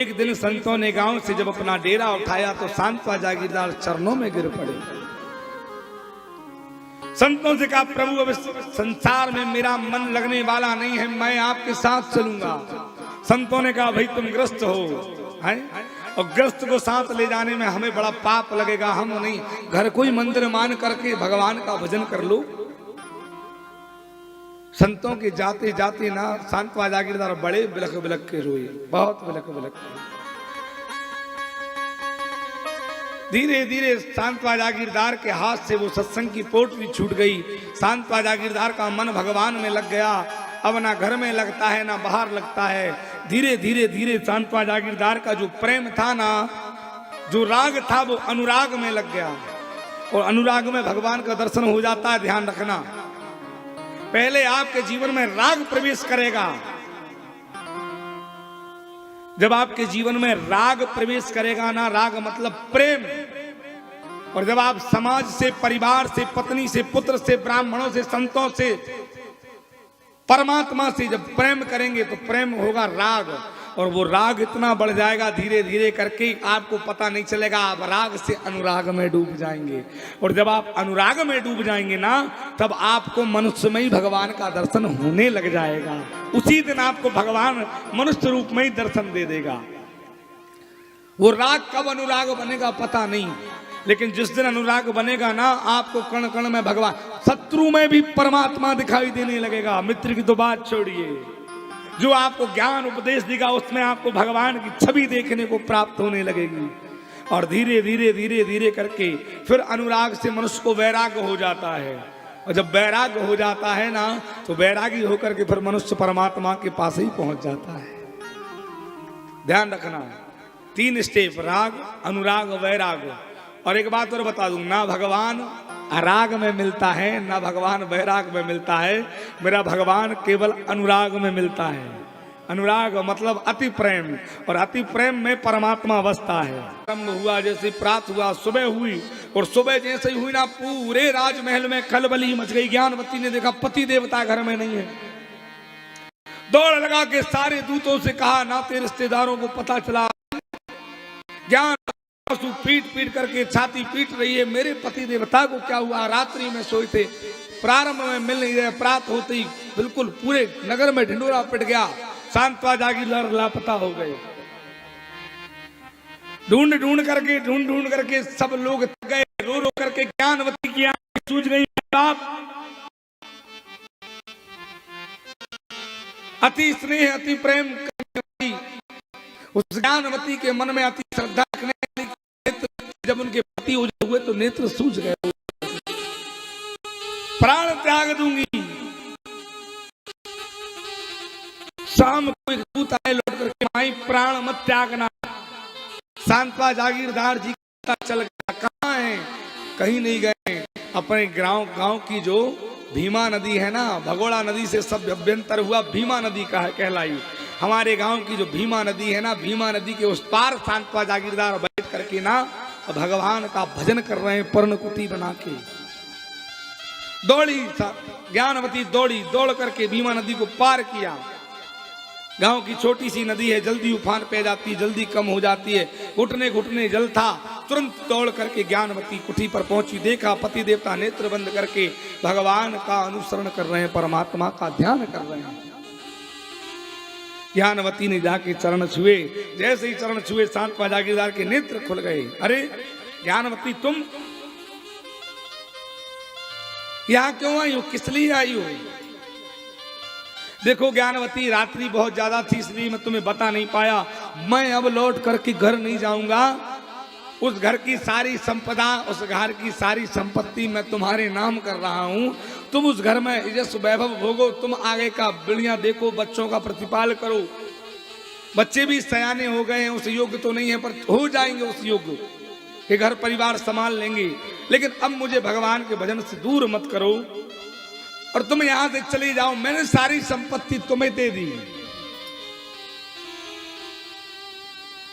एक दिन संतों ने गांव से जब अपना डेरा उठाया तो सांतवा जागीरदार चरणों में गिर पड़े। संतों से कहा, प्रभु अब संसार में मेरा मन लगने वाला नहीं है, मैं आपके साथ चलूंगा। संतों ने कहा, भाई तुम ग्रस्त हो हैं और ग्रस्त को साथ ले जाने में हमें बड़ा पाप लगेगा, हम नहीं, घर कोई मंदिर मान करके भगवान का भजन कर लो। संतों के जाते जाते ना सांतवा जागीरदार बड़े बिलख बिलख के रोए, बहुत बिलख बिलख के। धीरे धीरे सांतवा जागीरदार के हाथ से वो सत्संग की पोटली छूट गई। सांतवा जागीरदार का मन भगवान में लग गया। अब ना घर में लगता है ना बाहर लगता है। धीरे धीरे धीरे सांतवा जागीरदार का जो प्रेम था ना, जो राग था, वो अनुराग में लग गया। और अनुराग में भगवान का दर्शन हो जाता है। ध्यान रखना, पहले आपके जीवन में राग प्रवेश करेगा। जब आपके जीवन में राग प्रवेश करेगा ना, राग मतलब प्रेम, और जब आप समाज से, परिवार से, पत्नी से, पुत्र से, ब्राह्मणों से, संतों से, परमात्मा से जब प्रेम करेंगे तो प्रेम होगा राग। और वो राग इतना बढ़ जाएगा धीरे धीरे करके, आपको पता नहीं चलेगा, आप राग से अनुराग में डूब जाएंगे। और जब आप अनुराग में डूब जाएंगे ना, तब आपको मनुष्यमय भगवान का दर्शन होने लग जाएगा। उसी दिन आपको भगवान मनुष्य रूप में ही दर्शन दे देगा। वो राग कब अनुराग बनेगा पता नहीं, लेकिन जिस दिन अनुराग बनेगा ना, आपको कण कण में भगवान, शत्रु में भी परमात्मा दिखाई देने लगेगा। मित्र की तो बात छोड़िए, जो आपको ज्ञान उपदेश देगा उसमें आपको भगवान की छवि देखने को प्राप्त होने लगेगी। और धीरे धीरे धीरे धीरे करके फिर अनुराग से मनुष्य को वैराग्य हो जाता है। और जब वैराग्य हो जाता है ना, तो वैरागी होकर के फिर मनुष्य परमात्मा के पास ही पहुंच जाता है। ध्यान रखना, 3 स्टेप, राग, अनुराग, वैराग। और एक बात और बता दूं, ना भगवान राग में मिलता है, ना भगवान वैराग में मिलता है। मेरा भगवान केवल अनुराग में मिलता है। अनुराग मतलब अति प्रेम, और अति प्रेम में परमात्मा बसता है। प्रारंभ हुआ, जैसे प्रात हुआ, सुबह हुई, और सुबह जैसे ही हुई ना, पूरे राजमहल में खलबली मच गई। ज्ञानवती ने देखा पति देवता घर में नहीं है। दौड़ लगा के सारे दूतों से कहा, नाते रिश्तेदारों को पता चला। ज्ञान पीट पीट करके छाती पीट रही है, मेरे पति देवता को क्या हुआ, रात्रि में सोए थे, प्रारंभ में मिल नहीं रहे। प्रात होते ही बिल्कुल पूरे नगर में ढिंडोरा पिट गया। सांतवा जागीरदार लापता हो गए। ढूंढ ढूंढ करके सब लोग गए। रो रो करके ज्ञानवती की आंखें सूज गई। अति स्नेह, अति प्रेम करने वाली उस ज्ञानवती के मन में अति श्रद्धा रखने वाली, जब उनके पति हुए तो नेत्र सूज गए। प्राण त्याग दूंगी। शाम को एक दूत आए लौट करके, माई प्राण मत त्यागना। सांतवा जागीरदार जी पता चल गया, कहाँ है, कहीं नहीं गए। अपने गांव की जो भीमा नदी है ना, भगोड़ा नदी से सब अभ्यंतर हुआ, भीमा नदी का है कहलाई। हमारे गांव की जो भीमा नदी है ना, भीमा नदी के उस पार सांतवा जागीरदार बैठ करके ना भगवान का भजन कर रहे हैं, पर्णकुटी बना के। दौड़ी ज्ञानवती, दौड़ करके भीमा नदी को पार किया। गांव की छोटी सी नदी है, जल्दी उफान पे जाती, जल्दी कम हो जाती है। घुटने घुटने जल था। तुरंत दौड़ करके ज्ञानवती कुटी पर पहुंची। देखा पति देवता नेत्र बंद करके भगवान का अनुसरण कर रहे हैं, परमात्मा का ध्यान कर रहे हैं। ज्ञानवती ने जाके चरण छुए। जैसे ही चरण छुए, सांतवा जागीरदार के नेत्र खुल गए। अरे ज्ञानवती, तुम यहां क्यों आई हो, किस लिए आई हो? देखो ज्ञानवती, रात्रि बहुत ज्यादा थी, इसलिए मैं तुम्हें बता नहीं पाया। मैं अब लौट करके घर नहीं जाऊंगा। उस घर की सारी संपदा, उस घर की सारी संपत्ति मैं तुम्हारे नाम कर रहा हूं। तुम उस घर में यश वैभव भोगो, तुम आगे का बढ़िया देखो, बच्चों का प्रतिपाल करो। बच्चे भी सयाने हो गए हैं, उस योग्य तो नहीं है, पर हो जाएंगे उस योग्य कि घर परिवार संभाल लेंगे। लेकिन अब मुझे भगवान के भजन से दूर मत करो और तुम यहां से चले जाओ। मैंने सारी संपत्ति तुम्हें दे दी।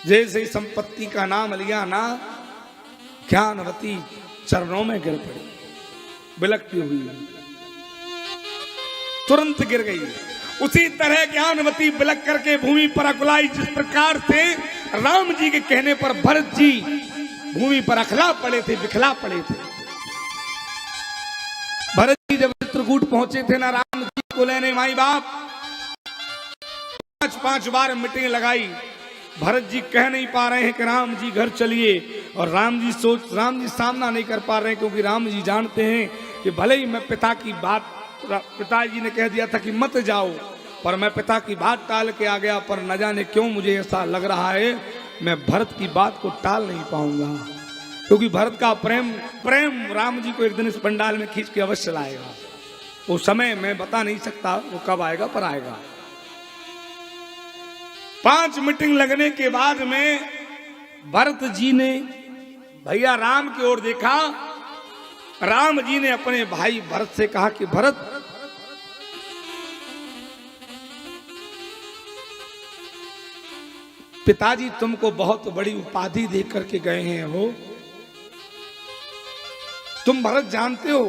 जैसे ही संपत्ति का नाम लिया ना, ज्ञानवती चरणों में गिर पड़ी, बिलखती हुई तुरंत गिर गई। उसी तरह ज्ञानवती बिलख करके भूमि पर अकुलाई। जिस प्रकार से राम जी के कहने पर भरत जी भूमि पर अखला पड़े थे, बिखला पड़े थे। भरत जी जब चित्रकूट पहुंचे थे ना, राम जी को लेने माई बाप 5 बार मीटिंग लगाई। भरत जी कह नहीं पा रहे हैं कि राम जी घर चलिए, और राम जी सामना नहीं कर पा रहे हैं, क्योंकि राम जी जानते हैं कि भले ही मैं पिताजी ने कह दिया था कि मत जाओ, पर मैं पिता की बात टाल के आ गया, पर न जाने क्यों मुझे ऐसा लग रहा है मैं भरत की बात को टाल नहीं पाऊंगा, क्योंकि भरत का प्रेम राम जी को एक दिन इस पंडाल में खींच के अवश्य लाएगा। वो समय मैं बता नहीं सकता वो कब आएगा, पर आएगा। 5 मीटिंग लगने के बाद में भरत जी ने भैया राम की ओर देखा। राम जी ने अपने भाई भरत से कहा कि भरत, पिताजी तुमको बहुत बड़ी उपाधि दे करके गए हैं हो। तुम भरत जानते हो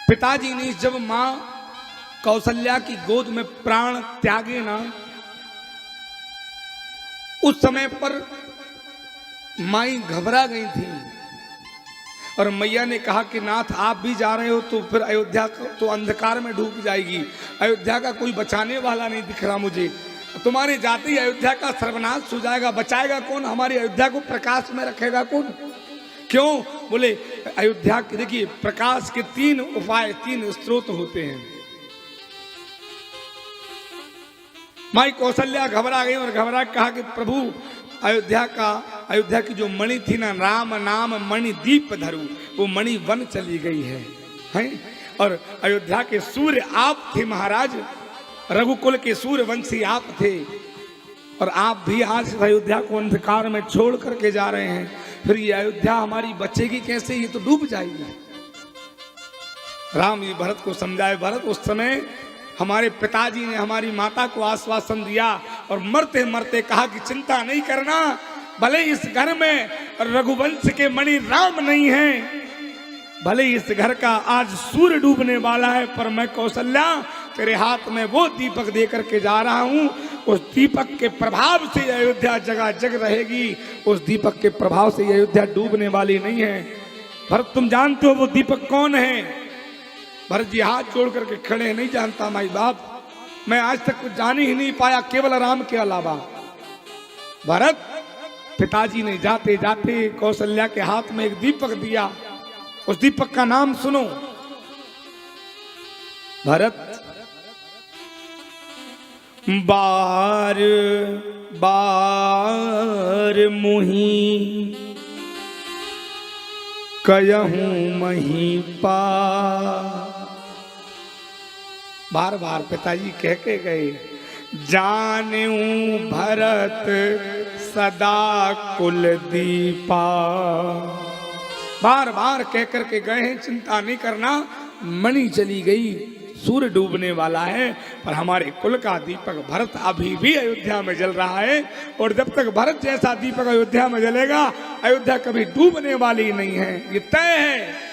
पिताजी ने जब मां कौशल्या की गोद में प्राण त्यागे ना, उस समय पर माई घबरा गई थी, और मैया ने कहा कि नाथ आप भी जा रहे हो तो फिर अयोध्या तो अंधकार में डूब जाएगी, अयोध्या का कोई बचाने वाला नहीं दिख रहा मुझे, तुम्हारे जाते ही अयोध्या का सर्वनाश हो जाएगा, बचाएगा कौन, हमारी अयोध्या को प्रकाश में रखेगा कौन। क्यों बोले, अयोध्या के देखिए प्रकाश के 3 उपाय, 3 स्रोत होते हैं। माई कौशल्या घबरा गई और घबरा कहा कि प्रभु अयोध्या की जो मणि थी ना, राम नाम मणि दीप धरू, वो मणि वन चली गई है, हैं? और अयोध्या के सूर्य आप थे महाराज, रघुकुल के सूर्य वंशी आप थे, और आप भी आज अयोध्या को अंधकार में छोड़ करके जा रहे हैं, फिर ये अयोध्या हमारी बचेगी कैसे, ये तो डूब जाएगी। राम जी भरत को समझाए। भरत उस समय हमारे पिताजी ने हमारी माता को आश्वासन दिया और मरते मरते कहा कि चिंता नहीं करना, भले इस घर में रघुवंश के मणि राम नहीं है, भले इस घर का आज सूर्य डूबने वाला है, पर मैं कौशल्या तेरे हाथ में वो दीपक दे करके जा रहा हूं, उस दीपक के प्रभाव से अयोध्या जगह जग रहेगी, उस दीपक के प्रभाव से अयोध्या डूबने वाली नहीं है। भरत तुम जानते हो वो दीपक कौन है? भरत जी हाथ जोड़ करके खड़े, नहीं जानता माई बाप, मैं आज तक कुछ जान ही नहीं पाया केवल राम के अलावा। भरत, पिताजी ने जाते जाते कौशल्या के हाथ में एक दीपक दिया, उस दीपक का नाम सुनो। भरत, बार बार मुहि कयहूं महीपा। बार बार पिताजी कह के गए, जानूं भरत सदा कुल दीपा। बार बार कह करके गए हैं, चिंता नहीं करना, मणि चली गई, सूर्य डूबने वाला है, पर हमारे कुल का दीपक भरत अभी भी अयोध्या में जल रहा है, और जब तक भरत जैसा दीपक अयोध्या में जलेगा, अयोध्या कभी डूबने वाली नहीं है, ये तय है।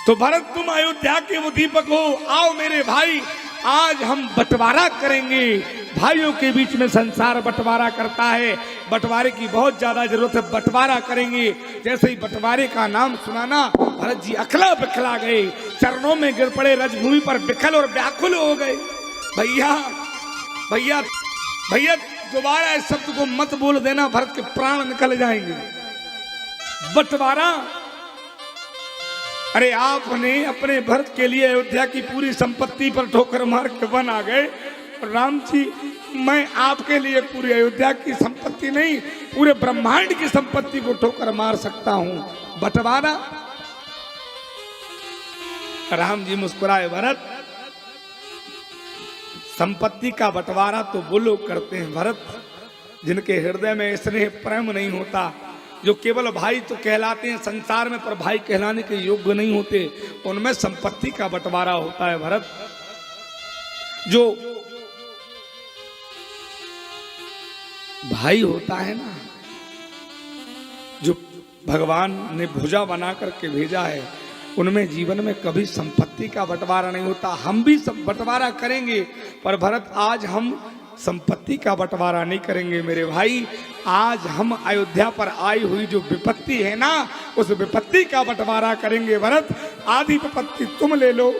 तो भरत तुम अयोध्या के वो दीपक हो, आओ मेरे भाई, आज हम बंटवारा करेंगे। भाइयों के बीच में संसार बंटवारा करता है, बंटवारे की बहुत ज्यादा जरूरत है, बंटवारा करेंगे। जैसे ही बंटवारे का नाम सुनाना, भरत जी अखला बिखला गए, चरणों में गिर पड़े, रजभूमि पर बिखल और व्याकुल हो गए। भैया भैया भैया, दोबारा इस शब्द को मत बोल देना, भरत के प्राण निकल जाएंगे। बंटवारा, अरे आपने अपने भरत के लिए अयोध्या की पूरी संपत्ति पर ठोकर मार के वन आ गए। राम जी, मैं आपके लिए पूरी अयोध्या की संपत्ति नहीं, पूरे ब्रह्मांड की संपत्ति को ठोकर मार सकता हूं। बंटवारा। राम जी मुस्कुराए, भरत संपत्ति का बंटवारा तो वो लोग करते हैं भरत जिनके हृदय में स्नेह प्रेम नहीं होता, जो केवल भाई तो कहलाते हैं संसार में, पर भाई कहलाने के योग्य नहीं होते, उनमें संपत्ति का बंटवारा होता है भरत। जो भाई होता है ना, जो भगवान ने भुजा बना करके भेजा है, उनमें जीवन में कभी संपत्ति का बंटवारा नहीं होता। हम भी सब बंटवारा करेंगे, पर भरत आज हम संपत्ति का बंटवारा नहीं करेंगे मेरे भाई। आज हम अयोध्या पर आई हुई जो विपत्ति है ना, उस विपत्ति का बंटवारा करेंगे भरत। आधी विपत्ति तुम ले लो,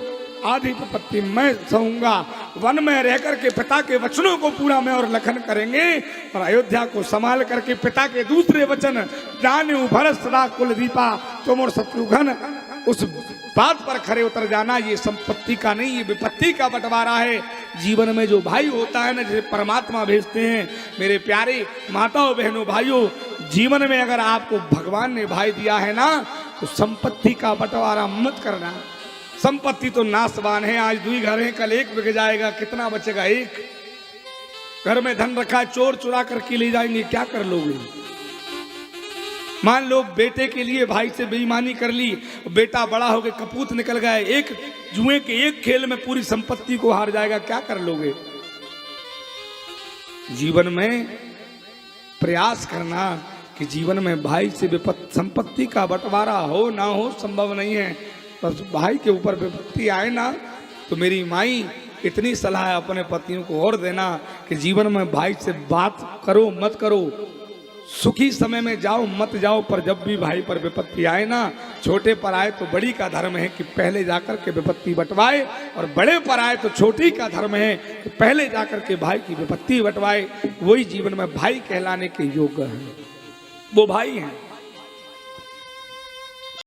आधी विपत्ति मैं सहूंगा। वन में रह करके पिता के वचनों को पूरा मैं और लखन करेंगे, और अयोध्या को संभाल करके पिता के दूसरे वचन जाने भरत सदा कुलदीपा तुम और शत्रुघ्न, उस बात पर खड़े उतर जाना। ये संपत्ति का नहीं, ये विपत्ति का बंटवारा है। जीवन में जो भाई होता है ना, जैसे परमात्मा भेजते हैं। मेरे प्यारे माताओं बहनों भाइयों, जीवन में अगर आपको भगवान ने भाई दिया है ना, तो संपत्ति का बंटवारा मत करना। संपत्ति तो नाशवान है, आज 2 घर हैं, कल 1 बिक जाएगा, कितना बचेगा? 1 घर में धन रखा है, चोर चुरा करके ले जाएंगे, क्या कर लोगे? मान लो बेटे के लिए भाई से बेईमानी कर ली, बेटा बड़ा हो गया कपूत निकल गया, एक जुए के एक खेल में पूरी संपत्ति को हार जाएगा, क्या कर लोगे? जीवन में प्रयास करना कि जीवन में भाई से संपत्ति का बंटवारा हो ना हो संभव नहीं है। बस भाई के ऊपर विपत्ति आए ना, तो मेरी माई इतनी सलाह है अपने पतियों को और देना कि जीवन में भाई से बात करो मत करो, सुखी समय में जाओ मत जाओ, पर जब भी भाई पर विपत्ति आए ना, छोटे पर आए तो बड़ी का धर्म है कि पहले जाकर के विपत्ति बंटवाए, और बड़े पर आए तो छोटी का धर्म है कि पहले जाकर के भाई की विपत्ति बंटवाए। वही जीवन में भाई कहलाने के योग्य है, वो भाई हैं।